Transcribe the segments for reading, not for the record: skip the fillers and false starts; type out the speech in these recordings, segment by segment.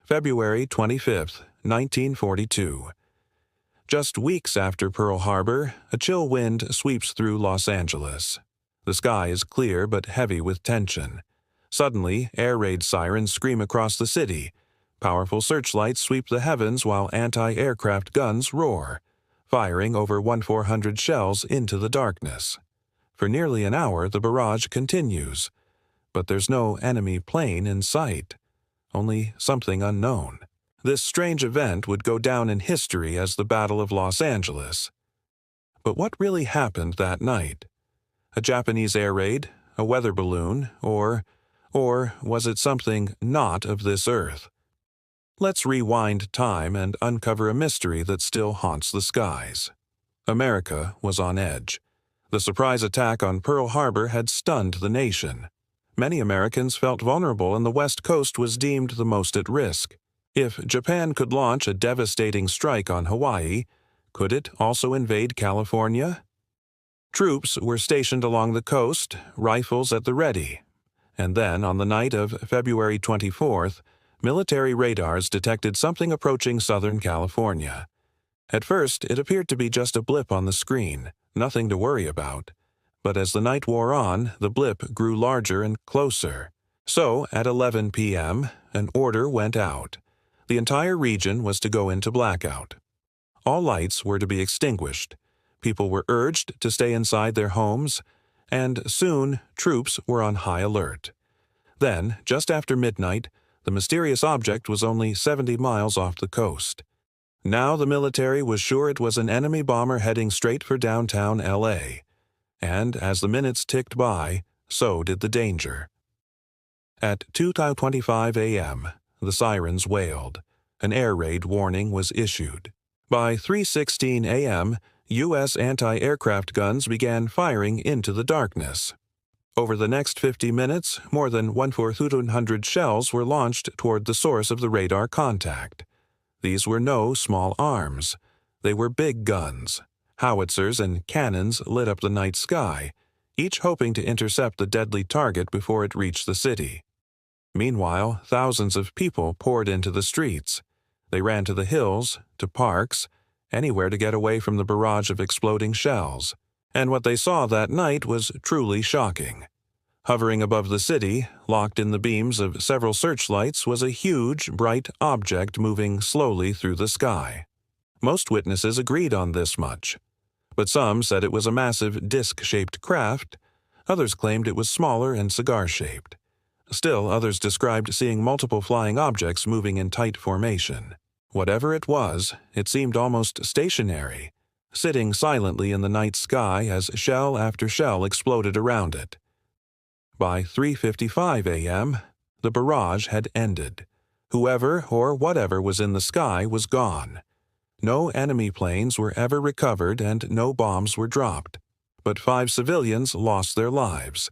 February 25, 1942. Just weeks after Pearl Harbor, a chill wind sweeps through Los Angeles. The sky is clear but heavy with tension. Suddenly, air raid sirens scream across the city. Powerful searchlights sweep the heavens while anti-aircraft guns roar, firing over 1,400 shells into the darkness. For nearly an hour, the barrage continues, but there's no enemy plane in sight, only something unknown. This strange event would go down in history as the Battle of Los Angeles. But what really happened that night? A Japanese air raid, a weather balloon, or was it something not of this earth? Let's rewind time and uncover a mystery that still haunts the skies. America was on edge. The surprise attack on Pearl Harbor had stunned the nation. Many Americans felt vulnerable and the West Coast was deemed the most at risk. If Japan could launch a devastating strike on Hawaii, could it also invade California? Troops were stationed along the coast, rifles at the ready. And then, on the night of February 24th, military radars detected something approaching Southern California. At first, it appeared to be just a blip on the screen, nothing to worry about. But as the night wore on, the blip grew larger and closer. So, at 11 p.m., an order went out. The entire region was to go into blackout. All lights were to be extinguished. People were urged to stay inside their homes, and soon troops were on high alert. Then, just after midnight, the mysterious object was only 70 miles off the coast. Now the military was sure it was an enemy bomber heading straight for downtown L.A. And as the minutes ticked by, so did the danger. At 2:25 a.m., the sirens wailed. An air raid warning was issued. By 3:16 a.m., U.S. anti-aircraft guns began firing into the darkness. Over the next 50 minutes, more than 1,400 shells were launched toward the source of the radar contact. These were no small arms. They were big guns. Howitzers and cannons lit up the night sky, each hoping to intercept the deadly target before it reached the city. Meanwhile, thousands of people poured into the streets. They ran to the hills, to parks, anywhere to get away from the barrage of exploding shells. And what they saw that night was truly shocking. Hovering above the city, locked in the beams of several searchlights, was a huge, bright object moving slowly through the sky. Most witnesses agreed on this much. But some said it was a massive disc-shaped craft. Others claimed it was smaller and cigar-shaped. Still, others described seeing multiple flying objects moving in tight formation. Whatever it was, it seemed almost stationary, sitting silently in the night sky as shell after shell exploded around it. By 3:55 a.m., the barrage had ended. Whoever or whatever was in the sky was gone. No enemy planes were ever recovered and no bombs were dropped. But 5 civilians lost their lives.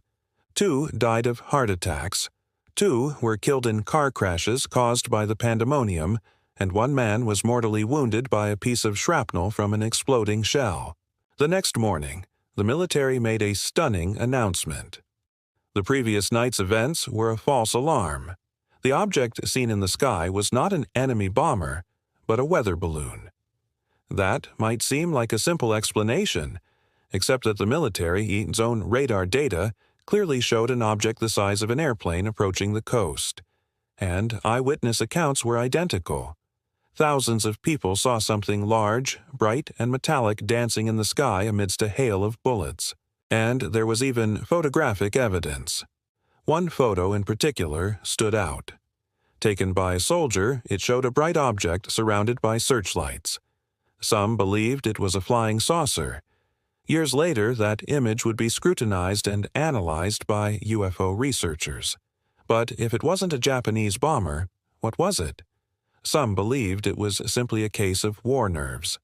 2 died of heart attacks, 2 were killed in car crashes caused by the pandemonium, and 1 man was mortally wounded by a piece of shrapnel from an exploding shell. The next morning, the military made a stunning announcement. The previous night's events were a false alarm. The object seen in the sky was not an enemy bomber, but a weather balloon. That might seem like a simple explanation, except that the military, its own radar data, clearly showed an object the size of an airplane approaching the coast. And eyewitness accounts were identical. Thousands of people saw something large, bright, and metallic dancing in the sky amidst a hail of bullets. And there was even photographic evidence. One photo in particular stood out. Taken by a soldier, it showed a bright object surrounded by searchlights. Some believed it was a flying saucer. Years later, that image would be scrutinized and analyzed by UFO researchers. But if it wasn't a Japanese bomber, what was it? Some believed it was simply a case of war nerves.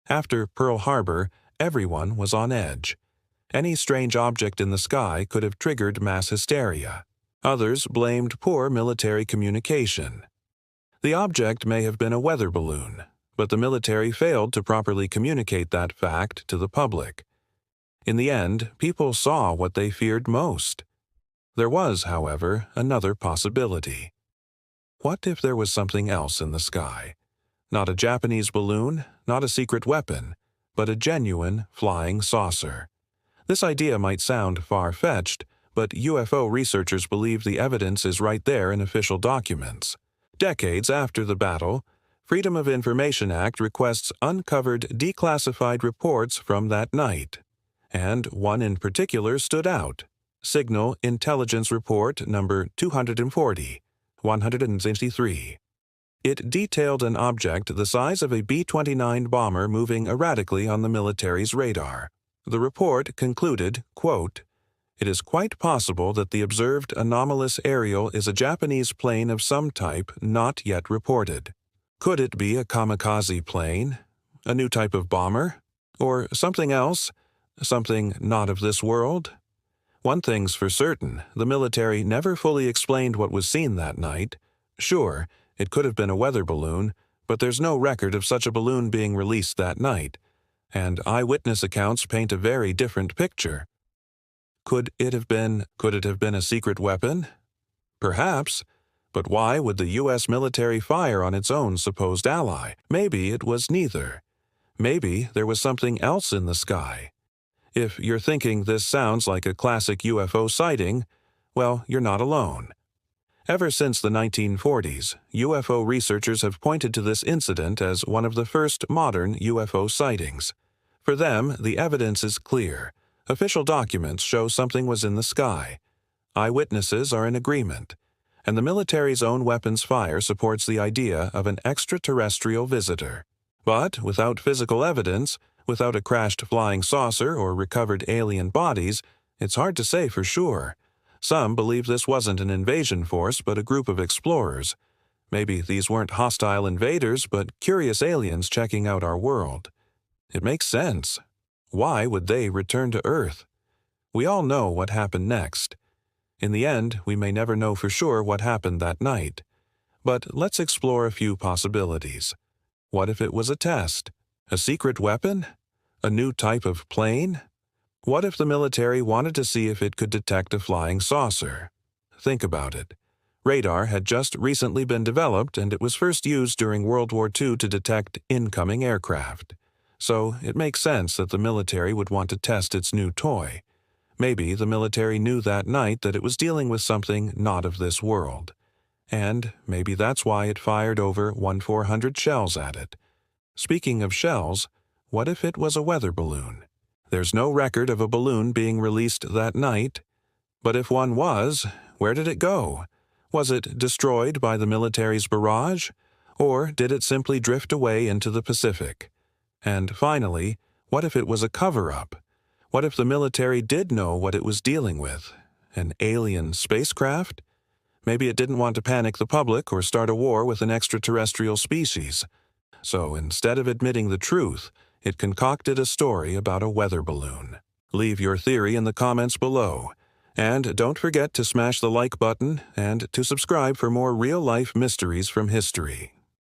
After Pearl Harbor, everyone was on edge. Any strange object in the sky could have triggered mass hysteria. Others blamed poor military communication. The object may have been a weather balloon, but the military failed to properly communicate that fact to the public. In the end, people saw what they feared most. There was, however, another possibility. What if there was something else in the sky? Not a Japanese balloon, not a secret weapon, but a genuine flying saucer. This idea might sound far-fetched, but UFO researchers believe the evidence is right there in official documents. Decades after the battle, Freedom of Information Act requests uncovered declassified reports from that night. And one in particular stood out: Signal Intelligence Report number 240, 163. It detailed an object the size of a B-29 bomber moving erratically on the military's radar. The report concluded, quote, "It is quite possible that the observed anomalous aerial is a Japanese plane of some type not yet reported. Could it be a kamikaze plane, a new type of bomber, or something else, something not of this world?" One thing's for certain: the military never fully explained what was seen that night. Sure, it could have been a weather balloon, but there's no record of such a balloon being released that night, and eyewitness accounts paint a very different picture. Could it have been a secret weapon? Perhaps, but why would the U.S. military fire on its own supposed ally? Maybe it was neither. Maybe there was something else in the sky. If you're thinking this sounds like a classic UFO sighting, well, you're not alone. Ever since the 1940s, UFO researchers have pointed to this incident as one of the first modern UFO sightings. For them, the evidence is clear. Official documents show something was in the sky. Eyewitnesses are in agreement. And the military's own weapons fire supports the idea of an extraterrestrial visitor. But without physical evidence, without a crashed flying saucer or recovered alien bodies, it's hard to say for sure. Some believe this wasn't an invasion force but a group of explorers. Maybe these weren't hostile invaders but curious aliens checking out our world. It makes sense. Why would they return to Earth? We all know what happened next. In the end, we may never know for sure what happened that night. But let's explore a few possibilities. What if it was a test? A secret weapon? A new type of plane? What if the military wanted to see if it could detect a flying saucer? Think about it. Radar had just recently been developed, and it was first used during World War II to detect incoming aircraft. So it makes sense that the military would want to test its new toy. Maybe the military knew that night that it was dealing with something not of this world. And maybe that's why it fired over 1,400 shells at it. Speaking of shells, what if it was a weather balloon? There's no record of a balloon being released that night. But if one was, where did it go? Was it destroyed by the military's barrage? Or did it simply drift away into the Pacific? And finally, what if it was a cover-up? What if the military did know what it was dealing with? An alien spacecraft? Maybe it didn't want to panic the public or start a war with an extraterrestrial species. So instead of admitting the truth, it concocted a story about a weather balloon. Leave your theory in the comments below. And don't forget to smash the like button and to subscribe for more real-life mysteries from history.